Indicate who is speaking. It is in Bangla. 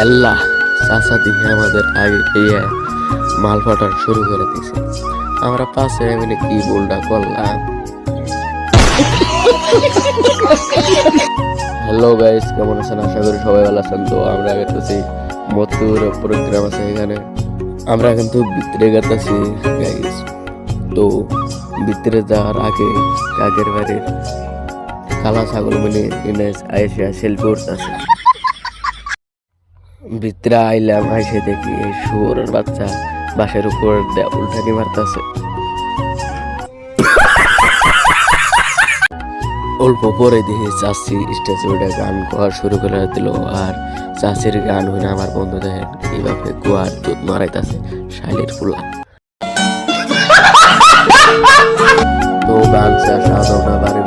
Speaker 1: আল্লাহ চাচা দিকে আমাদের আগে গিয়ে মাল ফাটার শুরু করে দিয়েছে। আমরা পাশে মানে কি ভুলটা করলাম। হ্যালো গাইস, কেমন আছেন? আশা করি সবাই ভালো আছেন। তো আমরা গেতেছি মতুর প্রোগ্রাম আছে এখানে, আমরা কিন্তু ভিতরে গেতেছি গাইস। তো ভিতরে যাওয়ার আগে কাকের বাড়ির কালা ছাগল মিলে ইনেস আইসা সেলফি উঠতেছে। ভিতরে আইলাম, আইসে দেখি এই শুয়োরের বাচ্চা বাসের উপর উল্টানি মারতেছে। অল্প পরে দেখি চাষি স্টেজে উঠে গান গাওয়া শুরু করে দিল। আর চাষির গান হইলে আমার বন্ধু দেখেন কিভাবে কুয়ার দুধ মারাইতেছে শালির ফুলা। তো গান শেষ, আমরা বাড়ি